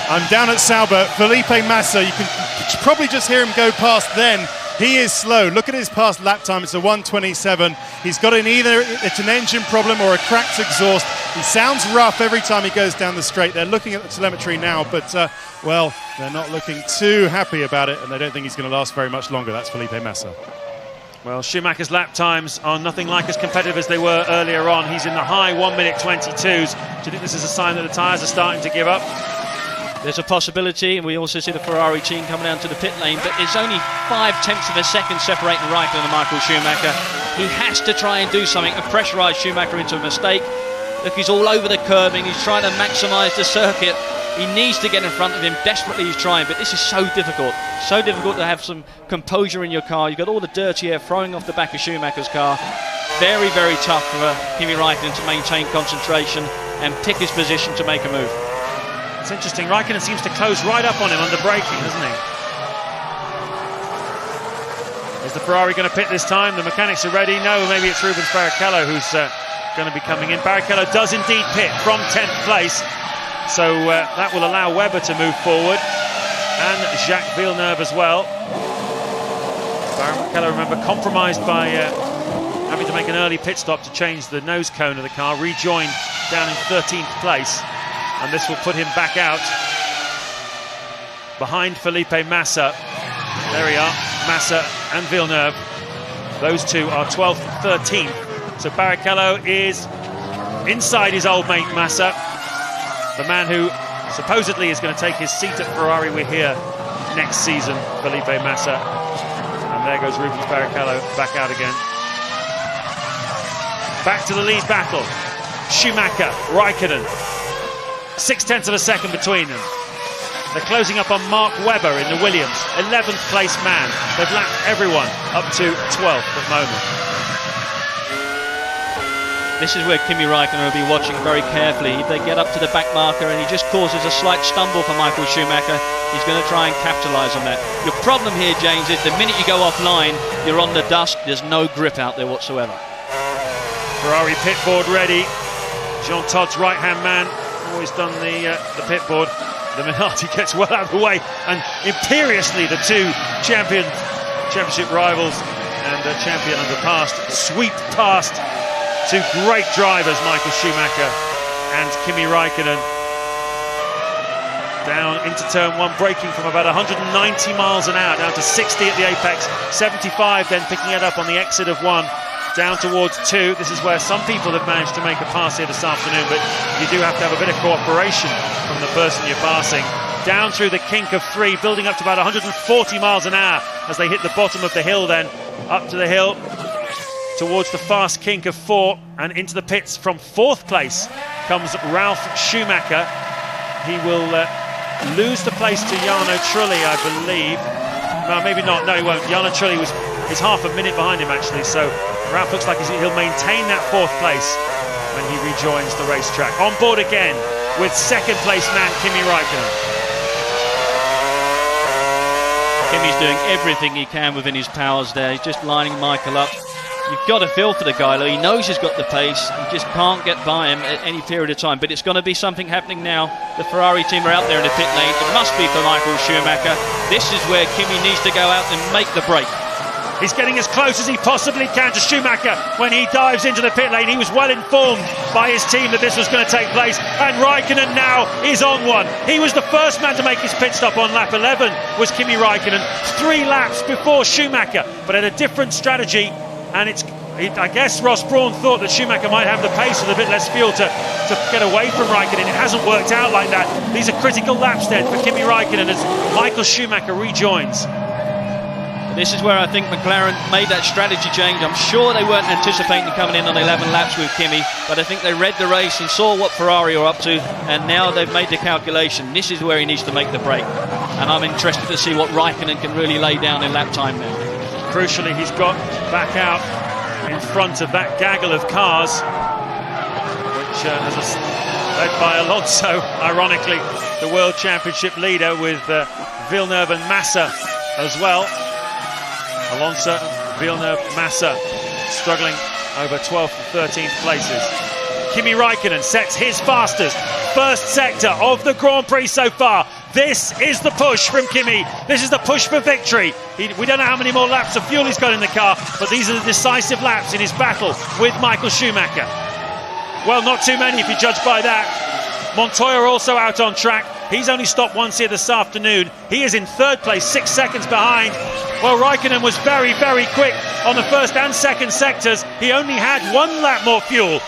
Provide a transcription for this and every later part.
I'm down at Sauber. Felipe Massa, you can probably just hear him go past then. He is slow. Look at his past lap time. It's a 1:27. He's got it's an engine problem or a cracked exhaust. He sounds rough every time he goes down the straight. They're looking at the telemetry now, but, well, they're not looking too happy about it, and they don't think he's going to last very much longer. That's Felipe Massa. Well, Schumacher's lap times are nothing like as competitive as they were earlier on. He's in the high 1:22s. Do you think this is a sign that the tyres are starting to give up? There's a possibility, and we also see the Ferrari team coming down to the pit lane, but there's only 0.5 of a second separating Räikkönen and Michael Schumacher. He has to try and do something and pressurise Schumacher into a mistake. Look, he's all over the curbing, he's trying to maximise the circuit. He needs to get in front of him, desperately he's trying, but this is so difficult. So difficult to have some composure in your car. You've got all the dirty air throwing off the back of Schumacher's car. Very, very tough for Kimi Räikkönen to maintain concentration and pick his position to make a move. It's interesting, Räikkönen seems to close right up on him under braking, doesn't he? Is the Ferrari going to pit this time? The mechanics are ready. No, maybe it's Rubens Barrichello who's going to be coming in. Barrichello does indeed pit from 10th place, so that will allow Webber to move forward, and Jacques Villeneuve as well. Barrichello, remember, compromised by having to make an early pit stop to change the nose cone of the car, rejoined down in 13th place. And this will put him back out behind Felipe Massa. There we are, Massa and Villeneuve. Those two are 12th and 13th. So Barrichello is inside his old mate Massa, the man who supposedly is going to take his seat at Ferrari. We're here next season, Felipe Massa. And there goes Rubens Barrichello back out again. Back to the lead battle. Schumacher, Räikkönen. 0.6 of a second between them. They're closing up on Mark Webber in the Williams, 11th place man. They've lapped everyone up to 12th at the moment. This is where Kimi Räikkönen will be watching very carefully. If they get up to the back marker and he just causes a slight stumble for Michael Schumacher, he's going to try and capitalise on that. Your problem here, James, is the minute you go offline, you're on the dust. There's no grip out there whatsoever. Ferrari pit board ready. Jean Todt's right-hand man. Always done the pit board. The Minardi gets well out of the way, and imperiously the two championship rivals and champion of the past sweep past two great drivers, Michael Schumacher and Kimi Räikkönen. Down into turn one, braking from about 190 miles an hour down to 60 at the apex, 75 then picking it up on the exit of one. Down towards 2. This is where some people have managed to make a pass here this afternoon, but you do have to have a bit of cooperation from the person you're passing. Down through the kink of 3, building up to about 140 miles an hour as they hit the bottom of the hill then. Up to the hill, towards the fast kink of 4, and into the pits from 4th place comes Ralf Schumacher. He will lose the place to Jarno Trulli, I believe. No, maybe not. No, he won't. Jarno Trulli is half a minute behind him, actually, so Ralph looks like he'll maintain that 4th place when he rejoins the racetrack. On board again with 2nd place man Kimi Räikkönen. Kimi's doing everything he can within his powers there. He's just lining Michael up. You've got to feel for the guy, though. He knows he's got the pace. You just can't get by him at any period of time. But it's going to be something happening now. The Ferrari team are out there in the pit lane. It must be for Michael Schumacher. This is where Kimi needs to go out and make the break. He's getting as close as he possibly can to Schumacher when he dives into the pit lane. He was well informed by his team that this was going to take place, and Räikkönen now is on one. He was the first man to make his pit stop on lap 11, was Kimi Räikkönen, 3 laps before Schumacher, but had a different strategy, and I guess Ross Brawn thought that Schumacher might have the pace with a bit less fuel to get away from Räikkönen. It hasn't worked out like that. These are critical laps then for Kimi Räikkönen as Michael Schumacher rejoins. This is where I think McLaren made that strategy change. I'm sure they weren't anticipating coming in on 11 laps with Kimi, but I think they read the race and saw what Ferrari are up to, and now they've made the calculation. This is where he needs to make the break, and I'm interested to see what Räikkönen can really lay down in lap time now. Crucially, he's got back out in front of that gaggle of cars, which has led by Alonso, ironically, the World Championship leader, with Villeneuve and Massa as well. Alonso, Villeneuve, Massa struggling over 12th and 13th places. Kimi Räikkönen sets his fastest, first sector of the Grand Prix so far. This is the push from Kimi. This is the push for victory. We don't know how many more laps of fuel he's got in the car, but these are the decisive laps in his battle with Michael Schumacher. Well, not too many if you judge by that. Montoya also out on track. He's only stopped once here this afternoon. He is in third place, 6 seconds behind. Well, Räikkönen was very, very quick on the first and second sectors. He only had 1 lap more fuel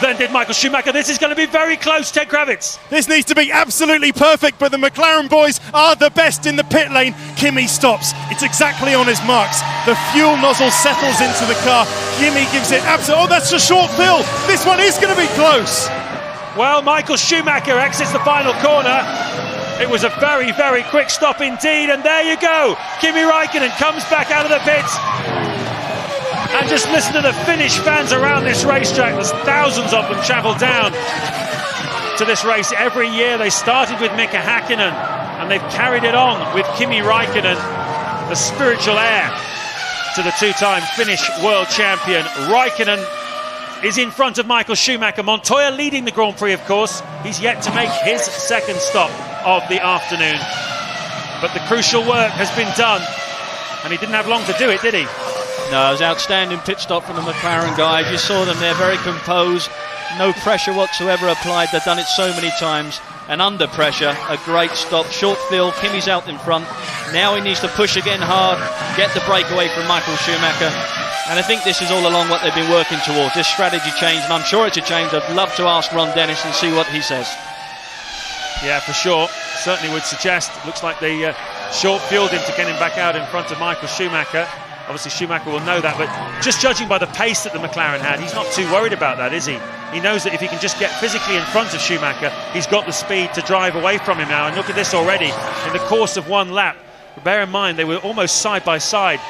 than did Michael Schumacher. This is going to be very close, Ted Kravitz. This needs to be absolutely perfect, but the McLaren boys are the best in the pit lane. Kimi stops. It's exactly on his marks. The fuel nozzle settles into the car. Kimi gives it absolutely... Oh, that's a short fill. This one is going to be close. Well, Michael Schumacher exits the final corner. It was a very, very quick stop indeed, and there you go. Kimi Räikkönen comes back out of the pits. And just listen to the Finnish fans around this racetrack. There's thousands of them travel down to this race every year. They started with Mika Häkkinen, and they've carried it on with Kimi Räikkönen, the spiritual heir to the 2-time Finnish world champion. Räikkönen is in front of Michael Schumacher. Montoya leading the Grand Prix, of course. He's yet to make his second stop of the afternoon. But the crucial work has been done, and he didn't have long to do it, did he? No, it was an outstanding pit stop from the McLaren guys. You saw them there, very composed, no pressure whatsoever applied. They've done it so many times, and under pressure, a great stop. Short fill, Kimi's out in front. Now he needs to push again hard, get the breakaway from Michael Schumacher. And I think this is all along what they've been working towards, this strategy change, and I'm sure it's a change. I'd love to ask Ron Dennis and see what he says. Yeah, for sure. Certainly would suggest. Looks like they short-fueled him to get him back out in front of Michael Schumacher. Obviously Schumacher will know that, but just judging by the pace that the McLaren had, he's not too worried about that, is he? He knows that if he can just get physically in front of Schumacher, he's got the speed to drive away from him now. And look at this already, in the course of 1 lap. Bear in mind, they were almost side by side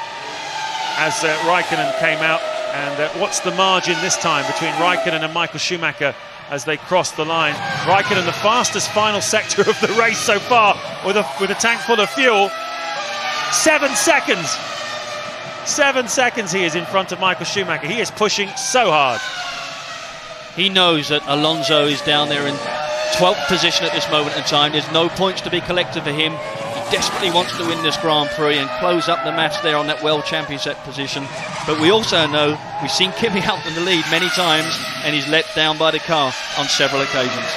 as Räikkönen came out. And what's the margin this time between Räikkönen and Michael Schumacher as they cross the line? Räikkönen, the fastest final sector of the race so far, with a tank full of fuel. 7 seconds. 7 seconds he is in front of Michael Schumacher. He is pushing so hard. He knows that Alonso is down there in 12th position at this moment in time. There's no points to be collected for him. He desperately wants to win this Grand Prix and close up the match there on that World Championship position. But we also know we've seen Kimi out in the lead many times, and he's let down by the car on several occasions.